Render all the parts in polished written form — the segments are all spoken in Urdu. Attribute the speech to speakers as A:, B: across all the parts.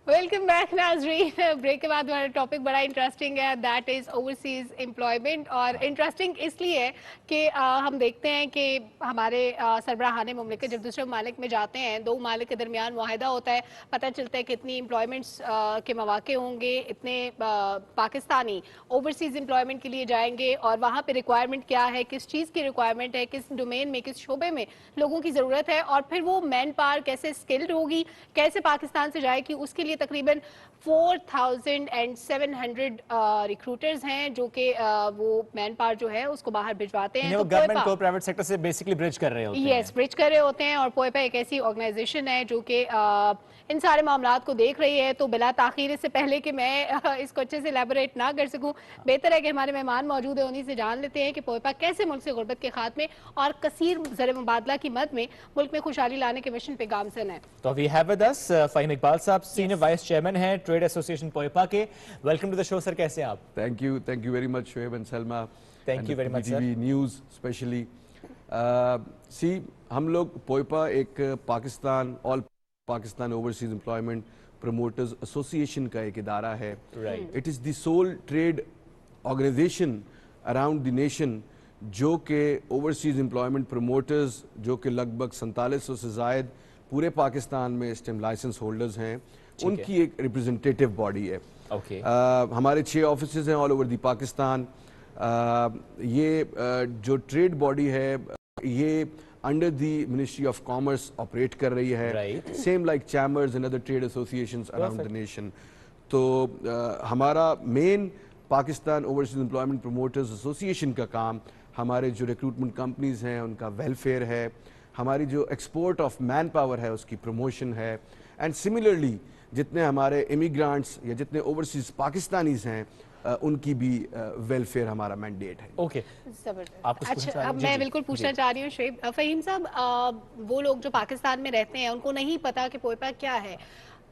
A: ویلکم بیک ناظرین. بریک کے بعد ہمارا ٹاپک بڑا انٹرسٹنگ ہے, دیٹ از اوورسیز امپلائمنٹ. اور انٹرسٹنگ اس لیے ہے کہ ہم دیکھتے ہیں کہ ہمارے سربراہان مملکت جب دوسرے ممالک میں جاتے ہیں, دو ممالک کے درمیان معاہدہ ہوتا ہے, پتہ چلتا ہے کہ اتنی امپلائمنٹس کے مواقع ہوں گے, اتنے پاکستانی اوورسیز امپلائمنٹ کے لیے جائیں گے, اور وہاں پہ ریکوائرمنٹ کیا ہے, کس چیز کی ریکوائرمنٹ ہے, کس ڈومین میں, کس شعبے میں لوگوں کی ضرورت ہے, اور پھر وہ مین پاور کیسے اسکلڈ ہوگی, کیسے پاکستان سے جائے گی. اس کے لیے تقریباً 4700 ریکروٹرز ہیں جو کہ وہ مین پاور جو ہے اس کو باہر بھجواتے ہیں.
B: وہ گورنمنٹ کو پرائیویٹ سیکٹر سے بیسکلی برج کر رہے ہوتے ہیں.
A: یس, برج کر رہے ہوتے ہیں. اور پوئپا ایک ایسی آرگنائزیشن ہے جو کہ ان سارے معاملات کو دیکھ رہی ہے. تو بلا تاخیر, اس سے پہلے کہ میں اس کو اچھے سے ایلیبوریٹ نہ کر سکوں, بہتر ہے کہ ہمارے مہمان موجود ہیں, انہیں سے جان لیتے ہیں کہ پوئپا کیسے ملک سے غربت کے خاتمے اور کثیر زر مبادلہ کی مد میں ملک میں خوشحالی لانے کے مشن پہ گامزن ہے.
B: تو we have with us Faheem Iqbal sahab, senior vice chairman ہیں ٹریڈ ایسوسیشن پوئپا کے. Welcome to the show sir, کیسے ہیں آپ؟
C: Thank you very much Shoaib and Salma.
B: Thank you very much sir.
C: نیوز اسپیشلی ہم لوگ پوئپا ایک Pakistan all Pakistan overseas employment promoters association کا ایک ادارہ ہے. It is the sole trade organization around the nation جو کہ اوورسیز امپلائمنٹ پروموٹرز جو کہ لگ بھگ 4700 سے زائد پورے پاکستان میں اس ٹائم لائسنس ہولڈرز ہیں, ان کی ایک ریپرزنٹیٹیو باڈی ہے. ہمارے 6 آفیسز ہیں آل اوور دی پاکستان. یہ جو ٹریڈ باڈی ہے یہ under the ministry of commerce operate کر رہی ہے, same like chambers and other trade associations around the nation. تو ہمارا main Pakistan overseas employment promoters association کا کام ہمارے جو ریکروٹمنٹ کمپنیز ہیں ان کا ویلفیئر ہے, ہماری جو ایکسپورٹ آف مین پاور ہے اس کی پروموشن ہے, اینڈ سملرلی جتنے ہمارے امیگرانٹس یا جتنے اوورسیز پاکستانیز ہیں ان کی بھی ویلفیئر ہمارا مینڈیٹ ہے.
B: اوکے,
A: اچھا, میں بالکل پوچھنا چاہ رہی ہوں شعیب. فہیم صاحب, وہ لوگ جو پاکستان میں رہتے ہیں ان کو نہیں پتا کہ پوئپا کیا ہے,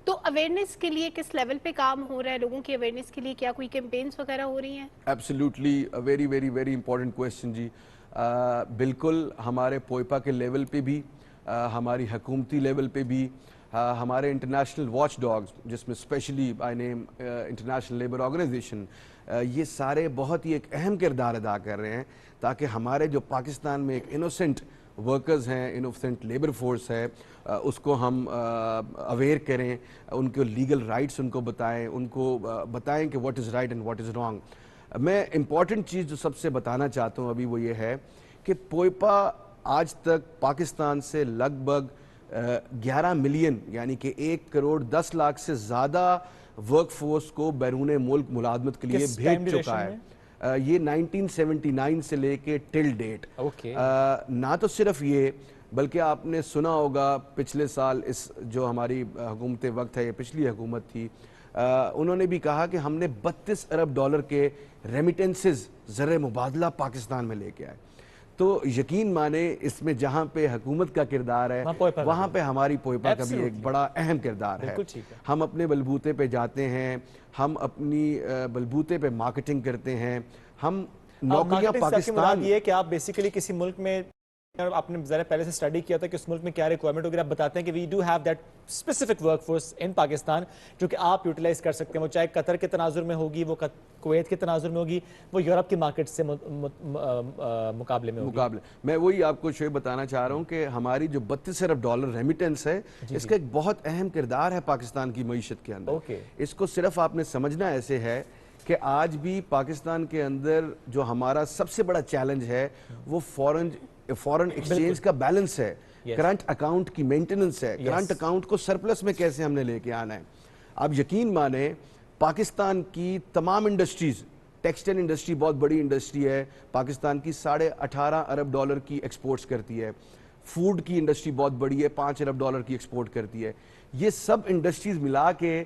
A: تو اویئرنیس کے لیے کس لیول پہ کام ہو رہا ہے, لوگوں کی اویئرنیس کے لیے کیا کوئی کیمپینز وغیرہ ہو رہی ہیں؟
C: Absolutely very very very important question جی. بالکل ہمارے پوئپا کے لیول پہ بھی, ہماری حکومتی لیول پہ بھی, ہمارے انٹرنیشنل واچ ڈاگز جس میں specially by name international labour organization, یہ سارے بہت ہی ایک اہم کردار ادا کر رہے ہیں تاکہ ہمارے جو پاکستان میں ایک انوسنٹ ورکرز ہیں, انوسنٹ لیبر فورس ہے, اس کو ہم اویئر کریں, ان کے لیگل رائٹس ان کو بتائیں, ان کو بتائیں کہ what is right and what is wrong. میں امپورٹنٹ چیز جو سب سے بتانا چاہتا ہوں ابھی وہ یہ ہے کہ پوئپا آج تک پاکستان سے لگ بھگ 11 ملین یعنی کہ 1 کروڑ 10 لاکھ سے زیادہ ورک فورس کو بیرون ملک ملازمت کے لیے بھیج چکا ہے. یہ 1979 سے لے کے ٹل ڈیٹ. نہ تو صرف یہ بلکہ آپ نے سنا ہوگا پچھلے سال اس جو ہماری حکومت وقت ہے, یہ پچھلی حکومت تھی, انہوں نے بھی کہا کہ ہم نے $32 ارب کے ریمیٹنسز زر مبادلہ پاکستان میں لے کے آئے. تو یقین مانے اس میں جہاں پہ حکومت کا کردار ہے وہاں پہ ہماری پوئپا کا بھی ایک بڑا اہم کردار ہے. ہم اپنے بلبوتے پہ جاتے ہیں, ہم اپنی بلبوتے پہ مارکیٹنگ کرتے ہیں, ہم نوکریاں پاکستان.
B: یہ کہ آپ بیسیکلی کسی ملک میں آپ نے ذرا پہلے سے اسٹڈی کیا تھا کہ اس ملک میں کیا ریکوائرمنٹ ہوگی, آپ بتاتے ہیں کہ we do have that specific work force in Pakistan جو کہ آپ یوٹیلائز کر سکتے ہیں, وہ چاہے قطر کے تناظر میں ہوگی, وہ کویت کے تناظر میں ہوگی, وہ یورپ کی مارکیٹ سے مقابلے میں ہوگی.
C: میں وہی آپ کو شعیب بتانا چاہ رہا ہوں کہ ہماری جو $32 ارب ریمیٹنس ہے اس کا ایک بہت اہم کردار ہے پاکستان کی معیشت کے اندر. اس کو صرف آپ نے سمجھنا ایسے ہے کہ آج بھی پاکستان کے اندر جو ہمارا سب سے بڑا چیلنج ہے وہ فورن ایکسچینج کا بیلنس ہے, کرنٹ اکاؤنٹ کی مینٹیننس ہے, کرنٹ اکاؤنٹ کو سرپلس میں کیسے ہم نے لے کے آنا ہے. آپ یقین مانیں پاکستان کی تمام انڈسٹریز, ٹیکسٹائل انڈسٹری بہت بڑی انڈسٹری ہے, پاکستان کی $18.5 ارب کی ایکسپورٹس کرتی ہے, فوڈ کی انڈسٹری بہت بڑی ہے, $5 ارب کی ایکسپورٹ کرتی ہے. یہ سب انڈسٹریز ملا کے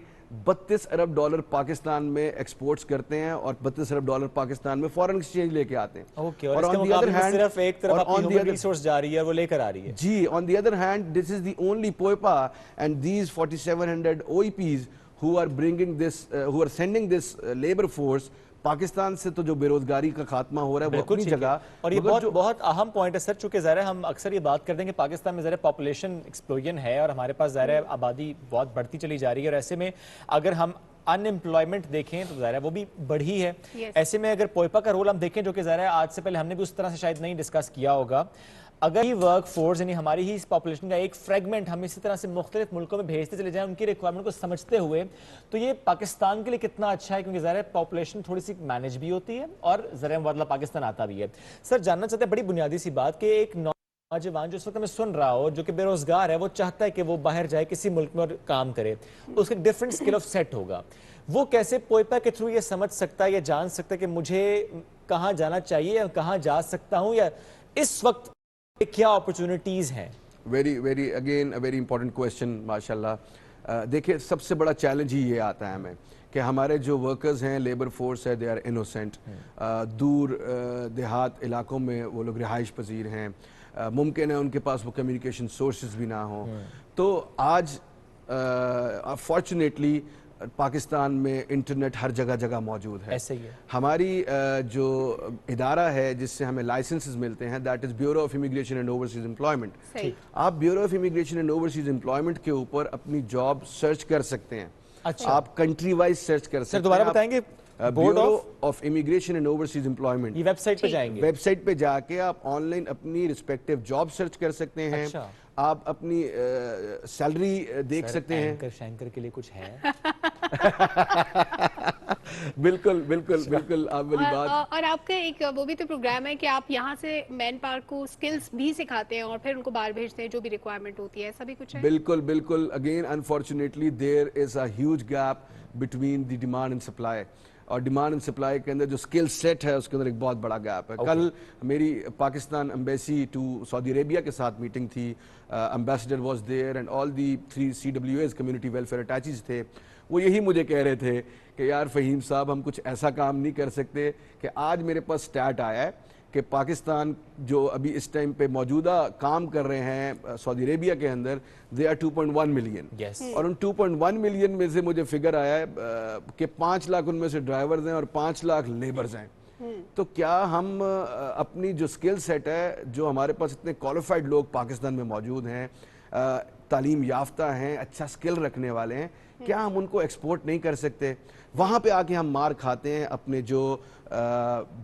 C: $32 ارب پاکستان میں ایکسپورٹس کرتے ہیں اور $32 ارب پاکستان میں فورن ایکسچینج لے کے آتے ہیں.
B: اور آن دی ادر ہینڈ صرف ایک طرف اپنی ہیومن ریسورس جا رہی ہے, وہ لے کر آ رہی ہے.
C: جی, on the other hand this is the only POEPA and these 4700 OEPs who are bringing this who are sending this labor force Pakistan سے تو جو بے روزگاری کا خاتمہ ہو رہا ہے وہ اپنی جگہ,
B: اور یہ بہت اہم پوائنٹ ہے سر, چونکہ ظاہر ہے ہم اکثر یہ بات کرتے ہیں کہ پاکستان میں ظاہر پاپولیشن ایکسپلوژن ہے اور ہمارے پاس ظاہر آبادی بہت بڑھتی چلی جا رہی ہے, اور ایسے میں اگر ہم ان امپلائمنٹ دیکھیں تو ظاہر ہے وہ بھی بڑھی ہے. ایسے میں اگر پوئپا کا رول ہم دیکھیں, جو کہ ظاہر ہے آج سے پہلے ہم نے بھی اس طرح سے شاید نہیں ڈسکس کیا ہوگا, اگر ہی ورک فورس یعنی ہماری ہی اس پاپولیشن کا ایک فریگمنٹ ہم اسی طرح سے مختلف ملکوں میں بھیجتے چلے جائیں ان کی ریکوائرمنٹ کو سمجھتے ہوئے, تو یہ پاکستان کے لیے کتنا اچھا ہے, کیونکہ ظاہر ہے پاپولیشن تھوڑی سی مینج بھی ہوتی ہے اور ذرا مبادلہ پاکستان آتا بھی ہے. سر جاننا چاہتے ہیں بڑی بنیادی سی بات کہ ایک نوجوان جو اس وقت میں سن رہا ہو جو کہ بے روزگار ہے, وہ چاہتا ہے کہ وہ باہر جائے کسی ملک میں اور کام کرے, اس کا ڈفرنٹ اسکل آف سیٹ ہوگا, وہ کیسے پوئپا کے تھرو یہ سمجھ سکتا ہے, یہ جان سکتا ہے کہ مجھے کہاں جانا چاہیے یا کہاں جا سکتا ہوں, یا اس وقت کیا اپرچونٹیز ہیں؟
C: Very again very important question ماشاء اللہ. دیکھیں سب سے بڑا چیلنج ہی یہ آتا ہے ہمیں کہ ہمارے جو ورکرز ہیں, لیبر فورس ہے, دے آر انوسینٹ, دور دیہات علاقوں میں وہ لوگ رہائش پذیر ہیں, ممکن ہے ان کے پاس وہ کمیونیکیشن سورسز بھی نہ ہوں. تو آج فارچونیٹلی پاکستان میں انٹرنیٹ ہر جگہ جگہ موجود ہے.
B: ایسے ہی ہے.
C: ہماری جو ادارہ ہے جس سے ہمیں لائسنسز ملتے ہیں, that is bureau of immigration and overseas employment. آپ bureau of immigration and overseas employment کے اوپر اپنی جاب سرچ کر سکتے ہیں. آپ کنٹری وائز سرچ کر سکتے ہیں.
B: دوبارہ بتائیں گے.
C: Bureau of immigration and overseas employment,
B: یہ ویب سائٹ پہ جائیں گے,
C: ویب سائٹ پہ جا کے آپ آن لائن اپنی رسپیکٹیو جاب سرچ کر سکتے ہیں. آپ اپنی سیلری دیکھ سکتے ہیں.
B: شینکر کے لیے کچھ ہے؟
C: بالکل بالکل بالکل آپ والی بات.
A: اور آپ کا ایک وہ بھی تو پروگرام ہے کہ آپ یہاں سے مین پاور کو سکلز بھی سکھاتے ہیں اور پھر ان کو باہر بھیجتے ہیں جو بھی ریکوائرمنٹ ہوتی ہے, ایسا بھی کچھ ہے؟
C: بالکل بالکل. Again unfortunately there is a huge gap between the demand and supply, اور ڈیمانڈ اینڈ سپلائی کے اندر جو اسکل سیٹ ہے اس کے اندر ایک بہت بڑا گیپ ہے. کل میری پاکستان امبیسی ٹو سعودی عربیہ کے ساتھ میٹنگ تھی. Ambassador was there and all the 3 CWAs community welfare attachés تھے. وہ یہی مجھے کہہ رہے تھے کہ یار فہیم صاحب ہم کچھ ایسا کام نہیں کر سکتے کہ آج میرے پاس سٹیٹ آیا ہے کہ پاکستان جو ابھی اس ٹائم پہ موجودہ کام کر رہے ہیں سعودی عربیہ کے اندر, دے آر 2.1 ملین, اور ان 2.1 ملین میں سے مجھے فگر آیا ہے کہ 5 لاکھ ان میں سے ڈرائیورز ہیں اور 5 لاکھ لیبرز ہیں. تو کیا ہم اپنی جو سکل سیٹ ہے, جو ہمارے پاس اتنے کوالیفائڈ لوگ پاکستان میں موجود ہیں, تعلیم یافتہ ہیں, اچھا سکل رکھنے والے ہیں, کیا ہم ان کو ایکسپورٹ نہیں کر سکتے؟ وہاں پہ آ کے ہم مار کھاتے ہیں اپنے جو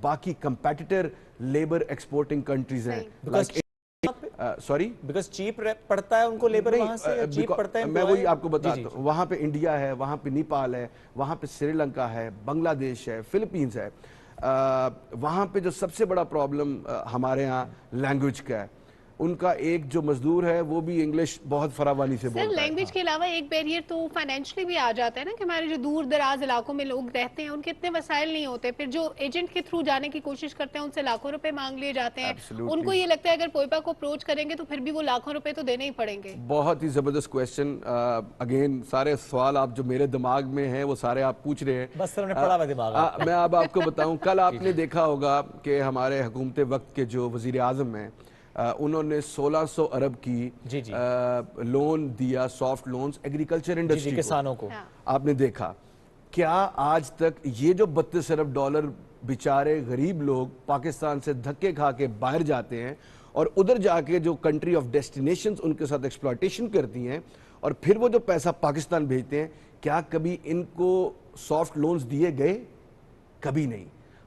C: باقی کمپیٹیٹر لیبر ایکسپورٹنگ کنٹریز ہیں. سوری
B: بیکاز چیپ پڑتا ہے ان کو لیبر, وہاں سے چیپ پڑتا ہے.
C: میں وہی آپ کو بتاتا ہوں, وہاں پہ انڈیا ہے, وہاں پہ نیپال ہے, وہاں پہ سری لنکا ہے, بنگلہ دیش ہے, فلپینز ہے. وہاں پہ جو سب سے بڑا پرابلم ہمارے ہاں لینگویج کا ہے. ان کا ایک جو مزدور ہے وہ بھی انگلش بہت فراوانی سے بولتا ہے.
A: لینگویج کے علاوہ ایک بیریئر تو فائنینشلی بھی آ جاتا ہے نا, کہ ہمارے جو دور دراز علاقوں میں لوگ رہتے ہیں ان کے اتنے وسائل نہیں ہوتے, پھر جو ایجنٹ کے تھرو جانے کی کوشش کرتے ہیں ان سے لاکھوں روپے مانگ لیے جاتے ہیں. ان کو یہ لگتا ہے اگر پوئپا کو اپروچ کریں گے تو پھر بھی وہ لاکھوں روپے تو دینے ہی پڑیں گے.
C: بہت ہی زبردست کویسچن. اگین سارے سوال آپ جو میرے دماغ میں ہیں وہ سارے آپ پوچھ رہے ہیں,
B: بس سر نے پڑھا ہوا دماغ.
C: میں اب آپ کو بتاؤں, کل آپ نے دیکھا ہوگا کہ ہمارے حکومت وقت کے جو وزیر اعظم ہیں انہوں نے 1600 ارب کی لون دیا, سافٹ لونز ایگریکلچر انڈسٹری
B: کسانوں کو.
C: آپ نے دیکھا کیا آج تک یہ جو 32 ارب ڈالر بیچارے غریب لوگ پاکستان سے دھکے کھا کے باہر جاتے ہیں اور ادھر جا کے جو کنٹری آف ڈیسٹینیشنز ان کے ساتھ ایکسپلائٹیشن کرتی ہیں اور پھر وہ جو پیسہ پاکستان بھیجتے ہیں, کیا کبھی ان کو سافٹ لونز دیے گئے؟ کبھی نہیں.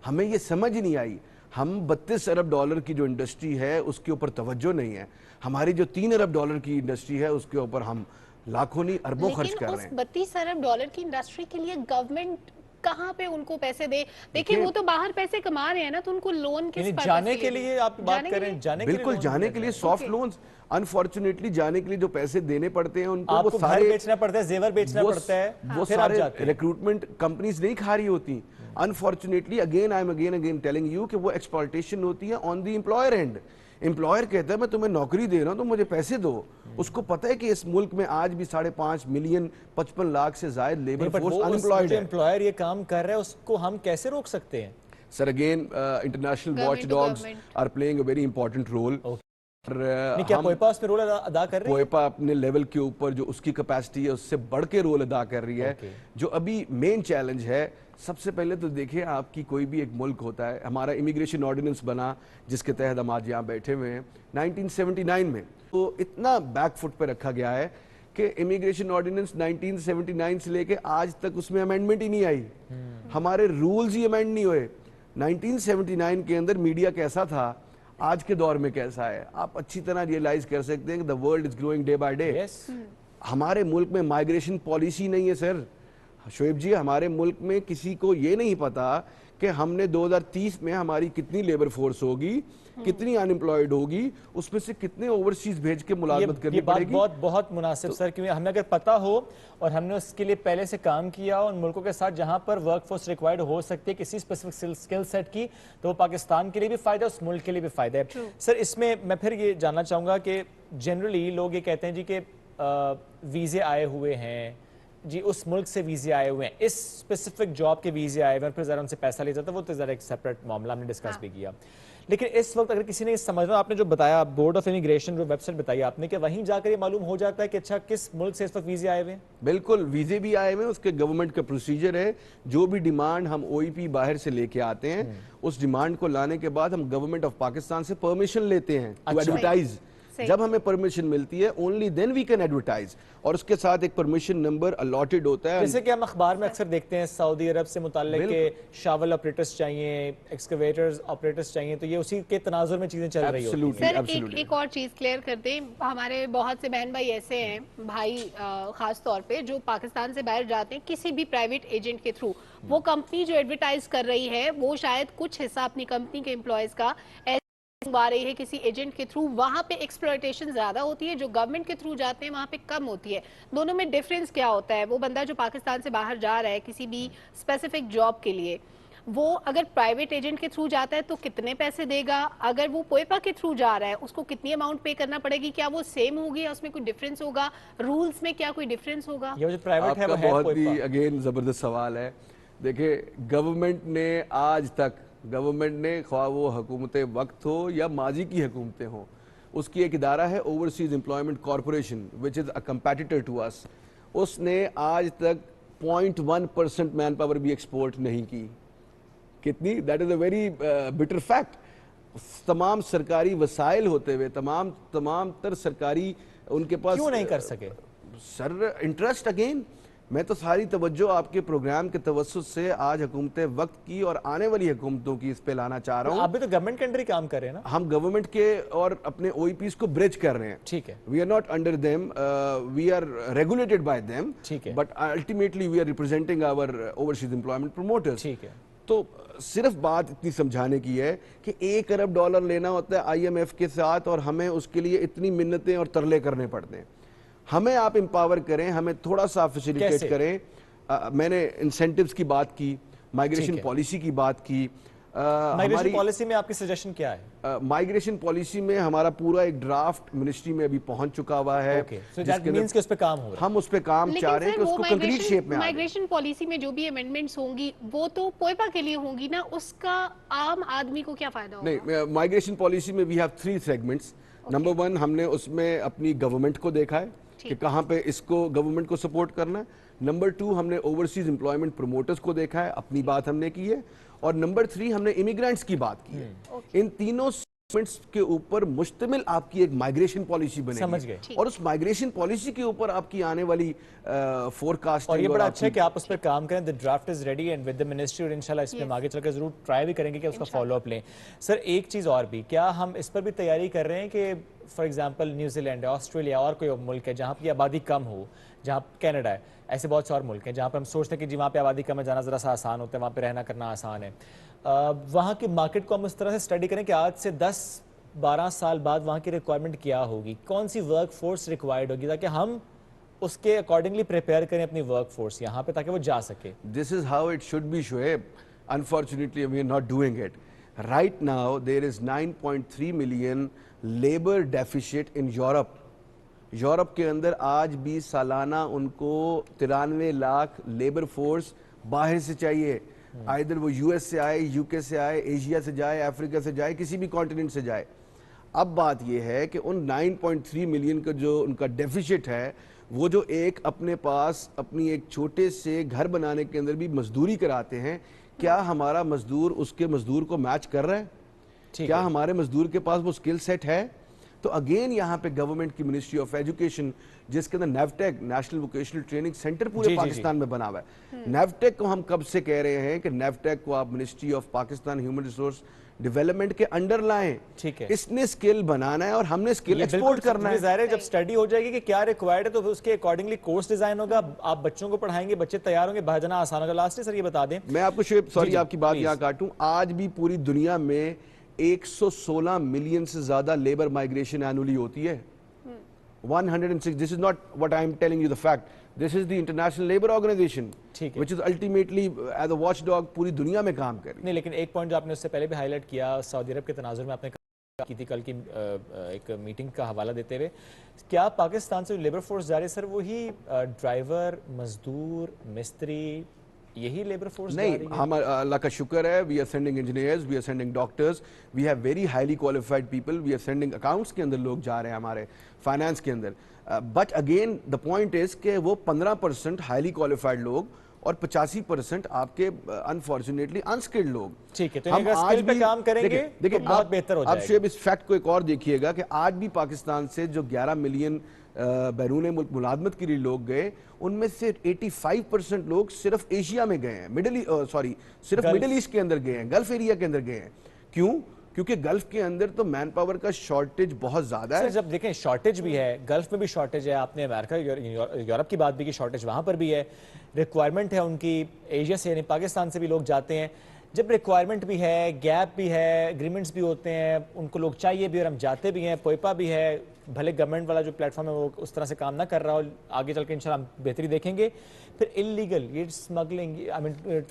C: ہمیں یہ سمجھ نہیں آئی. ہم 32 ارب ڈالر کی جو انڈسٹری ہے اس کے اوپر توجہ نہیں ہے. ہماری جو 3 ارب ڈالر کی انڈسٹری ہے اس کے اوپر ہم لاکھوں نہیں اربوں خرچ کر رہے ہیں.
A: لیکن اس 32 ارب ڈالر کی انڈسٹری کے لیے گورنمنٹ کہاں پہ ان کو پیسے دے؟ دیکھیں وہ تو باہر پیسے کما رہے ہیں نا, تو ان کو لون کس پر
B: جانے کے لیے آپ بات کریں,
C: بالکل جانے کے لیے سافٹ لونز. انفارچونیٹلی جانے کے لیے جو پیسے دینے پڑتے ہیں ان کو وہ
B: سارے بیچنا پڑتا ہے, زیور بیچنا پڑتا ہے,
C: وہ سارے ریکروٹمنٹ کمپنیز نہیں کھا رہی ہوتی. انفارچونیٹلی اگین ٹیلنگ یو کہ وہ ایکسپلائٹیشن ہوتی ہے آن دی امپلائر اینڈ. امپلائر کہتا ہے میں تمہیں نوکری دے رہا ہوں تو مجھے پیسے دو. اس کو پتہ ہے کہ اس ملک میں آج بھی 5.5 ملین 55 لاکھ سے زائد لیبر فورس انمپلائڈ ہے.
B: امپلائر یہ کام کر رہا ہے اس کو ہم کیسے روک سکتے ہیں؟
C: Sir again international watch dogs are playing a very important role.
B: نہیں کیا کوئپا اس میں رول ادا کر رہی ہے؟
C: کوئپا اپنے لیول کے اوپر جو اس کی کیپیسٹی ہے اس سے بڑھ کے رول ادا کر رہی ہے. جو ابھی مین چیلنج ہے, سب سے پہلے تو دیکھیں آپ کی کوئی بھی ایک ملک ہوتا ہے, ہمارا امیگریشن آرڈیننس بنا جس کے تحت ہم آج یہاں بیٹھے ہوئے ہیں 1979 میں, تو اتنا بیک فٹ پہ رکھا گیا ہے کہ امیگریشن آرڈیننس 1979 سے لے کے آج تک اس میں امینڈمنٹ ہی نہیں آئی, ہمارے رولز ہی امینڈ نہیں ہوئے. 1979 کے اندر میڈیا کیسا تھا, آج کے دور میں کیسا ہے, آپ اچھی طرح ریئلائز کر سکتے ہیں کہ the world is growing day by day. ہمارے ملک میں مائیگریشن پالیسی نہیں ہے سر. شعیب جی, ہمارے ملک میں کسی کو یہ نہیں پتا کہ ہم نے 2030 میں ہماری کتنی لیبر فورس ہوگی, کتنی ان امپلائڈ ہوگی, اس میں سے کتنے اوورسیز بھیج کے ملازمت کرنی پڑے گی.
B: یہ بہت مناسب سر, کیونکہ ہمیں اگر پتہ ہو اور ہم نے اس کے لیے پہلے سے کام کیا ان ملکوں کے ساتھ جہاں پر ورک فورس ریکوائرڈ ہو سکتی ہے کسی اسپیسیفک اسکل سیٹ کی, تو وہ پاکستان کے لیے بھی فائدہ ہے, اس ملک کے لیے بھی فائدہ ہے. سر اس میں میں پھر یہ جاننا چاہوں گا کہ جنرلی لوگ یہ کہتے ہیں جی کہ ویزے آئے ہوئے ہیں جی, اس ملک سے ویزے آئے ہوئے ہیں, اس اسپیسیفک جاب کے ویزے آئے ہوئے ہیں, پھر ذرا ان سے پیسہ لے جاتا ہے, وہ تو ذرا ایک سیپریٹ معاملہ ہم نے ڈسکس بھی کیا. لیکن اس وقت اگر کسی نے سمجھنا, آپ نے جو بتایا بورڈ آف امیگریشن جو ویب سائٹ بتائی آپ نے, کہ وہیں جا کر یہ معلوم ہو جاتا ہے کہ اچھا کس ملک سے اس وقت ویزے آئے ہوئے ہیں؟
C: بالکل, ویزے بھی آئے ہوئے ہیں, اس کے گورنمنٹ کا پروسیجر ہے, جو بھی ڈیمانڈ ہم او ای پی باہر سے لے کے آتے ہیں اس ڈیمانڈ کو لانے کے بعد ہم گورنمنٹ آف پاکستان سے پرمیشن لیتے ہیں ٹو ایڈورٹائز. جب ہمیں پرمیشن ملتی ہے only then we can advertise, اور اس کے ساتھ ایک پرمیشن نمبر الاٹڈ ہوتا ہے.
B: جیسے کہ ہم اخبار میں اکثر دیکھتے ہیں سعودی عرب سے متعلق کہ شاول آپریٹرز چاہیے, ایکسکیویٹرز آپریٹرز چاہیے, تو یہ اسی کے تناظر میں چیزیں چل رہی ہوتی ہیں.
A: سر ایک اور چیز کلیئر کر دیں, ہمارے بہت سے بہن بھائی ایسے ہیں, بھائی خاص طور پہ, جو پاکستان سے باہر جاتے ہیں کسی بھی پرائیویٹ ایجنٹ کے تھرو, وہ کمپنی جو ایڈورٹائز کر رہی ہے وہ شاید کچھ حصہ اپنی کمپنی کے امپلائیز کا آ رہی ہے کسی ایجنٹ کے تھرو, وہاں پہ ایکسپلوئٹیشن زیادہ ہوتی ہے, جو گورنمنٹ کے تھرو جاتے ہیں وہاں پہ کم ہوتی ہے. دونوں میں ڈیفرنس کیا ہوتا ہے؟ وہ بندہ جو پاکستان سے باہر جا رہا ہے کسی بھی اسپیسیفک جاب کے لیے, وہ اگر پرائیویٹ ایجنٹ کے تھرو جاتا ہے تو کتنے پیسے دے گا, اگر وہ پوئپا کے تھرو جا رہا ہے اس کو کتنی اماؤنٹ پے کرنا پڑے گی, کیا وہ سیم ہوگی یا اس میں کوئی ڈیفرنس ہوگا, رولز میں کیا کوئی ڈیفرنس ہوگا؟
C: آپ کا بہت ہی اگین زبردست سوال ہے. دیکھیں, گورنمنٹ نے آج تک, گورنمنٹ نے خواہ وہ حکومت وقت ہو یا ماضی کی حکومتیں ہوں, اس کی ایک ادارہ ہے overseas employment corporation which is a competitor to us, اس نے آج تک 0.1% مین پاور بھی ایکسپورٹ نہیں کی. کتنی, that is a very butter fact. تمام سرکاری وسائل ہوتے ہوئے, تمام تر سرکاری ان کے پاس
B: کیوں نہیں کر سکے؟
C: سر انٹرسٹ, اگین میں تو ساری توجہ آپ کے پروگرام کے توسط سے آج حکومت وقت کی اور آنے والی حکومتوں کی اس پہ لانا چاہ رہا ہوں.
B: آپ بھی تو گورنمنٹ کے انڈر ہی کام کر رہے ہیں نا؟
C: ہم گورنمنٹ کے اور اپنے او ای پیز کو بریج کر رہے ہیں.
B: ٹھیک ہے,
C: we are not under them, we are regulated by them, but ultimately we are representing our overseas employment promoters.
B: ٹھیک ہے,
C: تو صرف بات اتنی سمجھانے کی ہے کہ $1 ارب لینا ہوتا ہے آئی ایم ایف کے ساتھ, اور ہمیں اس کے لیے اتنی منتیں اور ترلے کرنے پڑتے ہیں. ہمیں آپ امپاور کریں, ہمیں تھوڑا سا فیسیلیٹیٹ کریں. میں نے انسینٹیوز کی بات کی, مائیگریشن پالیسی کی بات کی.
B: مائیگریشن پالیسی میں آپ کی سجیشن کیا ہے؟
C: مائیگریشن پالیسی میں ہمارا پورا ایک ڈرافٹ منسٹری میں ابھی پہنچ چکا ہوا ہے,
B: اس پہ کام ہو رہا ہے.
C: ہم اس پہ کام چاہ رہے ہیں کہ اس کو کنکریٹ شیپ میں.
A: مائیگریشن پالیسی میں جو بھی امینڈمنٹس ہوں گی وہ تو پوئپا کے لیے ہوں گی نا, اس کا عام آدمی کو کیا فائدہ ہوگا؟
C: نہیں, مائیگریشن پالیسی میں وی ہیو 3 سیگمنٹس. نمبر 1, ہم نے اس میں اپنی گورنمنٹ کو دیکھا ہے کہ کہاں پہ اس کو گورنمنٹ کو سپورٹ کرنا ہے. نمبر 2, ہم نے اوورسیز امپلائمنٹ پروموٹرز کو دیکھا ہے, اپنی بات ہم نے کی ہے. اور نمبر 3, ہم نے امیگرینٹس کی بات کی ہے. ان تینوں سیگمنٹس کے اوپر مشتمل آپ کی ایک مائیگریشن پالیسی بنے گی, اور اس مائیگریشن پالیسی کے اوپر آپ کی آنے والی فورکاسٹ.
B: اور یہ بڑا اچھا ہے کہ آپ اس پر کام کریں. the draft is ready and with the ministry, اور انشاءاللہ اس میں ہم آگے چل کر ضرور ٹرائی بھی کریں گے کہ اس کا فالو اپ لیں. سر ایک چیز اور بھی, کیا ہم اس پر بھی تیاری کر رہے ہیں کہ فار ایگزامپل نیوزی لینڈ ہے, آسٹریلیا اور کوئی ملک ہے جہاں کی آبادی کم ہو, جہاں کینیڈا ہے, ایسے بہت سے اور ملک ہیں جہاں پر ہم سوچتے ہیں کہ جی وہاں پہ آبادی کم ہے, جانا ذرا سا آسان ہوتا ہے, وہاں پہ رہنا کرنا آسان ہے, وہاں کی مارکیٹ کو ہم اس طرح سے اسٹڈی کریں کہ آج سے 10-12 سال بعد وہاں کی ریکوائرمنٹ کیا ہوگی, کون سی ورک فورس ریکوائرڈ ہوگی, تاکہ ہم اس کے اکارڈنگلی پریپیئر کریں اپنی ورک فورس یہاں پہ تاکہ وہ جا سکے.
C: This is how it should be, Shoaib. Unfortunately, we are not doing it. Right now, there is 9.3 million labor deficit in Europe. Europe کے اندر آج بھی سالانہ ان کو 93 لاکھ لیبر فورس باہر سے چاہیے. آئیدر وہ یو ایس سے آئے, یو کے سے آئے, ایشیا سے جائے, افریقہ سے جائے, کسی بھی کانٹیننٹ سے جائے. اب بات یہ ہے کہ ان 9.3 ملین کا جو ان کا ڈیفیسٹ ہے وہ جو ایک اپنے پاس اپنی ایک چھوٹے سے گھر بنانے کے اندر بھی مزدوری کراتے ہیں, کیا ہمارا مزدور اس کے مزدور کو میچ کر رہا ہے؟ کیا ہمارے مزدور کے پاس وہ سکل سیٹ ہے؟ تو اگین یہاں پہ گورنمنٹ کی منسٹری آف ایجوکیشن جس کے اندر NAVTTC national vocational training centre پورے پاکستان میں بنا ہوا ہے, نیوٹیک کو ہم کب سے کہہ رہے ہیں کہ نیوٹیک کو آپ ministry of Pakistan human resource development کے انڈر لائیں. اس نے سکل بنانا ہے اور ہم نے سکل ایکسپورٹ کرنا ہے.
B: ظاہر ہے جب اسٹڈی ہو جائے گی کہ کیا ریکوائرڈ ہے تو پھر اس کے اکارڈنگلی کورس ڈیزائن ہوگا, آپ بچوں کو پڑھائیں گے, بچے تیار ہوں گے, باہر جانا آسان ہوگا. لاسٹلی سر یہ بتا دیں,
C: میں آپ کو سوری آپ کی بات یہاں کاٹوں, آج بھی پوری دنیا میں 116 ملین سے زیادہ لیبر مائگریشن اینولی ہوتی ہے. 106, this is not what I am telling you the fact, this is the International Labour Organization which is ultimately as a watchdog پوری دنیا میں کام کر رہی ہے.
B: نہیں لیکن ایک پوائنٹ جو آپ نے اس سے پہلے بھی ہائی لائٹ کیا, سعودی عرب کے تناظر میں آپ نے کی تھی کل کی ایک میٹنگ کا حوالہ دیتے ہوئے, کیا پاکستان سے لیبر فورس جا رہی ہے سر وہی ڈرائیور, مزدور, مستری, یہی لیبر فورس جا رہی ہے؟
C: نہیں, ہم اللہ کا شکر ہے, we are sending engineers, we are sending doctors, we have very highly qualified people, we are sending accounts کے اندر لوگ جا رہے ہیں ہمارے, فائنانس کے اندر. But again the point is کہ وہ 15% ہائیلی کوالیفائڈ لوگ اور 85% آپ کے انفارچونیٹلی انسکلڈ لوگ.
B: ٹھیک ہے, تو اگر اسکل پہ کام کریں گے تو بہت بہتر ہو جائے گا.
C: اب شعیب اس فیکٹ کو ایک اور دیکھیے گا کہ آج بھی پاکستان سے جو 11 ملین بیرون ملک ملازمت کے لیے لوگ گئے, ان میں سے 85% لوگ صرف ایشیا میں گئے ہیں, صرف مڈل ایسٹ کے اندر گئے ہیں, گلف ایریا کے اندر گئے ہیں. کیوں؟ کیونکہ گلف کے اندر تو مین پاور کا شارٹیج بہت زیادہ ہے.
B: جب دیکھیں شارٹیج بھی ہے, گلف میں بھی شارٹیج ہے, آپ نے امریکہ یورپ کی بات بھی کی, شارٹیج وہاں پر بھی ہے, ریکوائرمنٹ ہے ان کی ایشیا سے یعنی پاکستان سے بھی لوگ جاتے ہیں. جب ریکوائرمنٹ بھی ہے, گیپ بھی ہے, اگریمنٹس بھی ہوتے ہیں, ان کو لوگ چاہیے بھی اور ہم جاتے بھی ہیں, پوئپا بھی ہے, بھلے گورنمنٹ والا جو پلیٹ فارم ہے وہ اس طرح سے کام نہ کر رہا ہو, آگے چل کے انشاءاللہ ہم بہتری دیکھیں گے. پھر انلیگل یہ اسمگلنگ,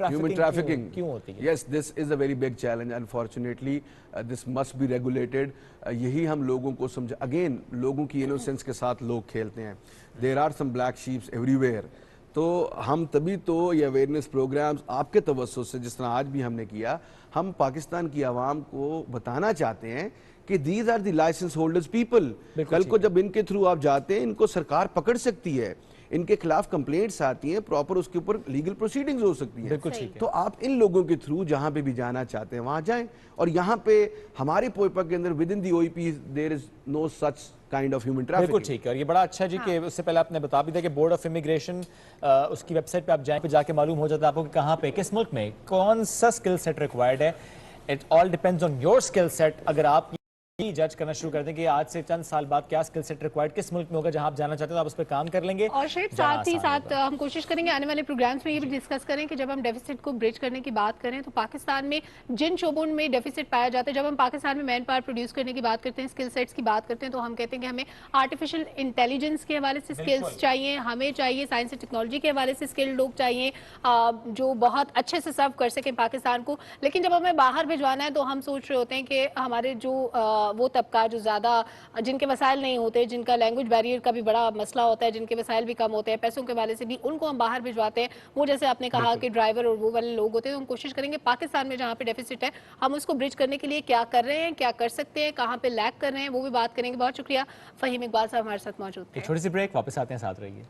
C: human trafficking
B: کیوں ہوتی ہے؟
C: Yes, this is a very big challenge. Unfortunately, this must be regulated. یہی ہم لوگوں کو سمجھا, اگین لوگوں کی انوسنس کے ساتھ لوگ کھیلتے ہیں. There are some black sheeps everywhere. تو ہم تبھی تو یہ اویئرنیس پروگرامز آپ کے توسط سے جس طرح آج بھی ہم نے کیا, ہم پاکستان کی عوام کو بتانا چاہتے ہیں کہ these are the license holders people. کل کو جب ان کے تھرو آپ جاتے ہیں, ان کو سرکار پکڑ سکتی ہے, ان کے خلاف کمپلینٹس آتی ہیں, پراپر اس کے اوپر لیگل پروسیڈنگز ہو سکتی ہیں. تو آپ ان لوگوں کے تھرو جہاں پہ بھی جانا چاہتے ہیں وہاں جائیں. اور یہاں پہ ہمارے پوئپا کے اندر within the O E P there is no such kind of human trafficking.
B: بالکل ٹھیک ہے, اور یہ بڑا اچھا جی کہ اس سے پہلے آپ نے بتا بھی دیا کہ بورڈ آف امیگریشن اس کی ویب سائٹ پہ آپ جائیں, پہ جا کے معلوم ہو جاتا ہے آپ کو کہ کہاں پہ کس ملک میں کون سا اسکل سیٹ ریکوائرڈ ہے. It all depends on your skill set. اگر آپ جج کرنا شروع کر دیں کہ آج سے چند سال بعد کیا اسکل سیٹ ریکوائرڈ کس ملک میں ہوگا, جہاں آپ جانا چاہتے ہیں تو آپ اس پہ کام کر لیں گے.
A: اور شاید ساتھ ہی ساتھ ہم کوشش کریں گے آنے والے پروگرامز میں یہ بھی ڈسکس کریں کہ جب ہم ڈیفیسٹ کو برج کرنے کی بات کریں تو پاکستان میں جن شعبوں میں ڈیفیسٹ پایا جاتا ہے, جب ہم پاکستان میں مین پاور پروڈیوس کرنے کی بات کرتے ہیں, اسکل سیٹس کی بات کرتے ہیں, تو ہم کہتے ہیں کہ ہمیں آرٹیفیشل انٹیلیجنس کے حوالے سے اسکلس چاہیے, ہمیں چاہیے سائنس اینڈ ٹیکنالوجی کے حوالے سے اسکلڈ لوگ چاہیے جو بہت اچھے سے سرو کر سکیں پاکستان کو. لیکن جب ہمیں باہر بھجوانا ہے تو ہم سوچ رہے ہوتے ہیں کہ ہمارے جو وہ طبقہ جو زیادہ جن کے وسائل نہیں ہوتے, جن کا لینگویج بیریئر کا بھی بڑا مسئلہ ہوتا ہے, جن کے وسائل بھی کم ہوتے ہیں, پیسوں کے حوالے سے بھی ان کو ہم باہر بھجواتے ہیں. وہ جیسے آپ نے کہا کہ ڈرائیور اور وہ والے لوگ ہوتے ہیں, تو ہم کوشش کریں گے پاکستان میں جہاں پہ ڈیفیسٹ ہے ہم اس کو برج کرنے کے لیے کیا کر رہے ہیں, کیا کر سکتے ہیں, کہاں پہ لیک کر رہے ہیں, وہ بھی بات کریں گے. بہت شکریہ. فہیم اقبال صاحب ہمارے ساتھ موجود ہیں.
B: ایک چھوٹی سی بریک, واپس آتے ہیں, ساتھ رہیے.